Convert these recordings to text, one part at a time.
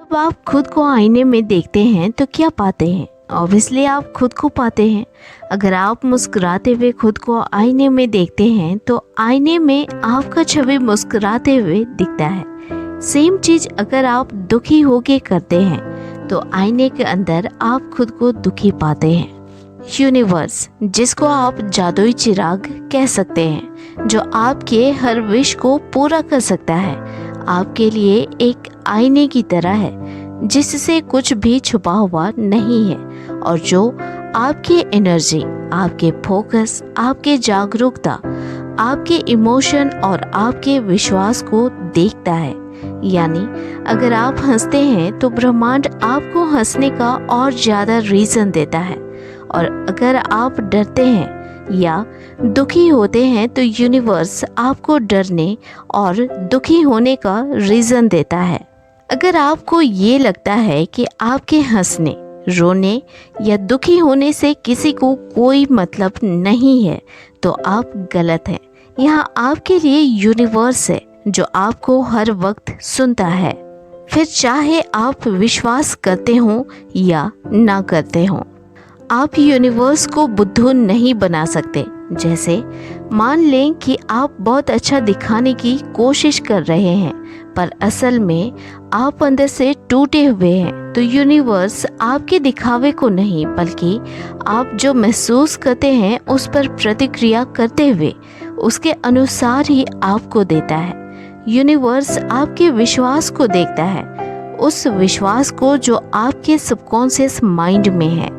अब आप खुद को आईने में देखते हैं तो क्या पाते हैं? ऑब्वियसली आप खुद को पाते हैं। अगर आप मुस्कुराते हुए खुद को आईने में देखते हैं तो आईने में आपका छवि मुस्कुराते हुए दिखता है। सेम चीज़ अगर आप दुखी होके करते हैं तो आईने के अंदर आप खुद को दुखी पाते हैं। यूनिवर्स, जिसको आप जादुई चिराग कह सकते हैं, जो आपके हर विश को पूरा कर सकता है, आपके लिए एक आईने की तरह है जिससे कुछ भी छुपा हुआ नहीं है और जो आपकी एनर्जी, आपके फोकस, आपके जागरूकता, आपके इमोशन और आपके विश्वास को देखता है। यानी अगर आप हंसते हैं तो ब्रह्मांड आपको हंसने का और ज़्यादा रीज़न देता है, और अगर आप डरते हैं या दुखी होते हैं तो यूनिवर्स आपको डरने और दुखी होने का रीज़न देता है। अगर आपको ये लगता है कि आपके हंसने, रोने या दुखी होने से किसी को कोई मतलब नहीं है तो आप गलत हैं। यहाँ आपके लिए यूनिवर्स है जो आपको हर वक्त सुनता है, फिर चाहे आप विश्वास करते हो या ना करते हो। आप यूनिवर्स को बुद्धू नहीं बना सकते। जैसे मान लें कि आप बहुत अच्छा दिखाने की कोशिश कर रहे हैं पर असल में आप अंदर से टूटे हुए हैं, तो यूनिवर्स आपके दिखावे को नहीं बल्कि आप जो महसूस करते हैं उस पर प्रतिक्रिया करते हुए उसके अनुसार ही आपको देता है। यूनिवर्स आपके विश्वास को देखता है, उस विश्वास को जो आपके सबकॉन्शियस माइंड में है।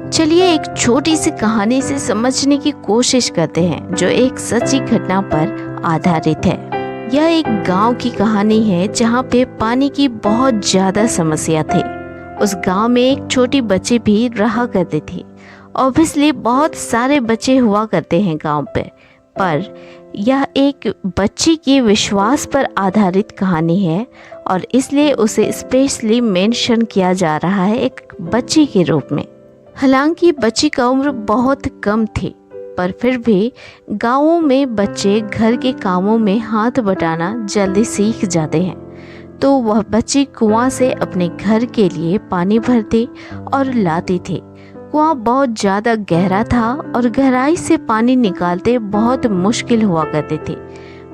चलिए एक छोटी सी कहानी से समझने की कोशिश करते हैं जो एक सच्ची घटना पर आधारित है। यह एक गांव की कहानी है जहां पे पानी की बहुत ज़्यादा समस्या थी। उस गांव में एक छोटी बच्ची भी रहा करती थी। ऑब्वियसली बहुत सारे बच्चे हुआ करते हैं गांव पे, पर यह एक बच्ची के विश्वास पर आधारित कहानी है और इसलिए उसे स्पेशली मेंशन किया जा रहा है एक बच्ची के रूप में। हालांकि बच्ची का उम्र बहुत कम थी, पर फिर भी गांवों में बच्चे घर के कामों में हाथ बटाना जल्दी सीख जाते हैं। तो वह बच्ची कुआं से अपने घर के लिए पानी भरती और लाती थी। कुआं बहुत ज़्यादा गहरा था और गहराई से पानी निकालते बहुत मुश्किल हुआ करती थी।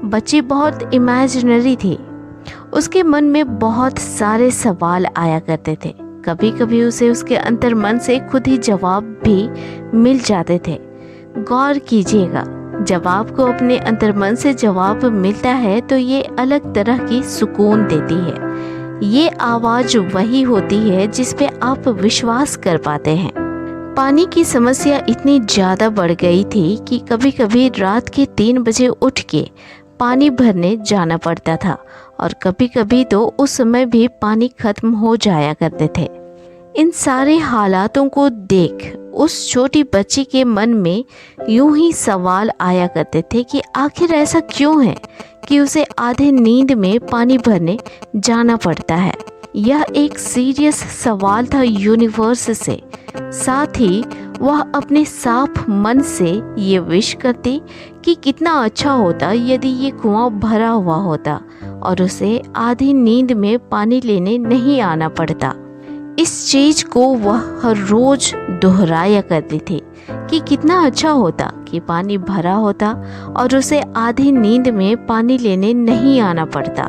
बच्ची बहुत इमेजिनरी थी। उसके मन में बहुत सारे सवाल आया करते थे। कभी कभी उसे उसके अंतर मन से खुद ही जवाब भी मिल जाते थे। गौर कीजिएगा, जब आपको अपने अंतर मन से जवाब मिलता है तो ये अलग तरह की सुकून देती है। ये आवाज़ वही होती है जिस पे आप विश्वास कर पाते हैं। पानी की समस्या इतनी ज़्यादा बढ़ गई थी कि कभी कभी रात के 3 बजे उठ के पानी भरने जाना पड़ता था और कभी कभी तो उस समय भी पानी खत्म हो जाया करते थे। इन सारे हालातों को देख उस छोटी बच्ची के मन में यूं ही सवाल आया करते थे कि आखिर ऐसा क्यों है कि उसे आधे नींद में पानी भरने जाना पड़ता है। यह एक सीरियस सवाल था यूनिवर्स से। साथ ही वह अपने साफ मन से ये विश करती कि कितना अच्छा होता यदि ये कुआं भरा हुआ होता और उसे आधी नींद में पानी लेने नहीं आना पड़ता। इस चीज़ को वह हर रोज़ दोहराया करती थी कि कितना अच्छा होता कि पानी भरा होता और उसे आधी नींद में पानी लेने नहीं आना पड़ता।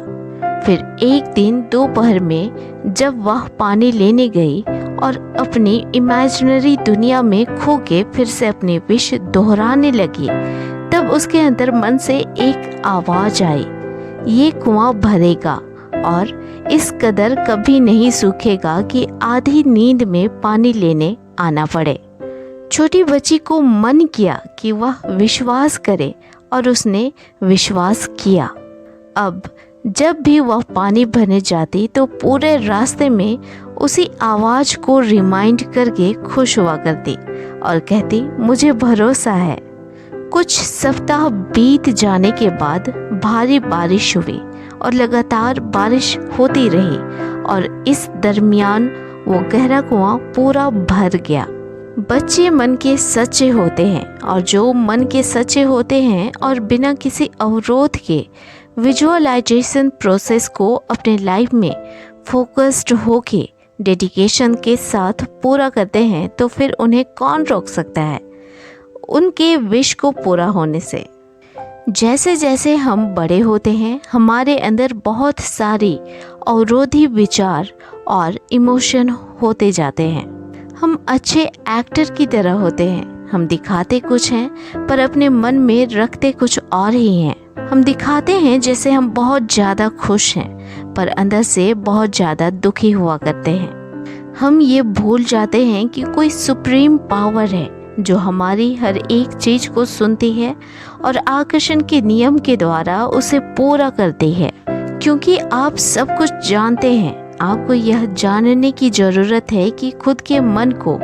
फिर एक दिन दोपहर में जब वह पानी लेने गई और अपनी इमेजिनरी दुनिया में खो के फिर से अपनी विश दोहराने लगी, तब उसके अंदर मन से एक आवाज़ आई, ये कुआं भरेगा और इस कदर कभी नहीं सूखेगा कि आधी नींद में पानी लेने आना पड़े। छोटी बच्ची को मन किया कि वह विश्वास करे और उसने विश्वास किया। अब जब भी वह पानी भरने जाती तो पूरे रास्ते में उसी आवाज़ को रिमाइंड करके खुश हुआ करती और कहती, मुझे भरोसा है। कुछ सप्ताह बीत जाने के बाद भारी बारिश हुई और लगातार बारिश होती रही और इस दरमियान वो गहरा कुआं पूरा भर गया। बच्चे मन के सच्चे होते हैं और जो मन के सच्चे होते हैं और बिना किसी अवरोध के विजुअलाइजेशन प्रोसेस को अपने लाइफ में फोकस्ड होके डेडिकेशन के साथ पूरा करते हैं तो फिर उन्हें कौन रोक सकता है उनके विश को पूरा होने से। जैसे जैसे हम बड़े होते हैं हमारे अंदर बहुत सारी अवरोधी विचार और इमोशन होते जाते हैं। हम अच्छे एक्टर की तरह होते हैं। हम दिखाते कुछ हैं पर अपने मन में रखते कुछ और ही हैं। हम दिखाते हैं जैसे हम बहुत ज़्यादा खुश हैं पर अंदर से बहुत ज़्यादा दुखी हुआ करते हैं। हम ये भूल जाते हैं कि कोई सुप्रीम पावर है जो हमारी हर एक चीज़ को सुनती है और आकर्षण के नियम के द्वारा उसे पूरा करती है। क्योंकि आप सब कुछ जानते हैं, आपको यह जानने की ज़रूरत है कि खुद के मन को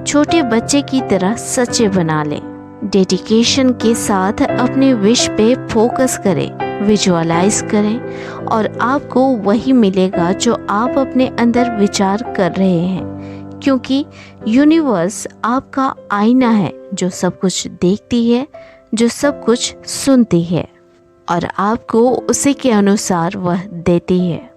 छोटे बच्चे की तरह सच्चे बना लें। डेडिकेशन के साथ अपने विश पे फोकस करें, विजुअलाइज करें और आपको वही मिलेगा जो आप अपने अंदर विचार कर रहे हैं। क्योंकि यूनिवर्स आपका आईना है जो सब कुछ देखती है, जो सब कुछ सुनती है और आपको उसी के अनुसार वह देती है।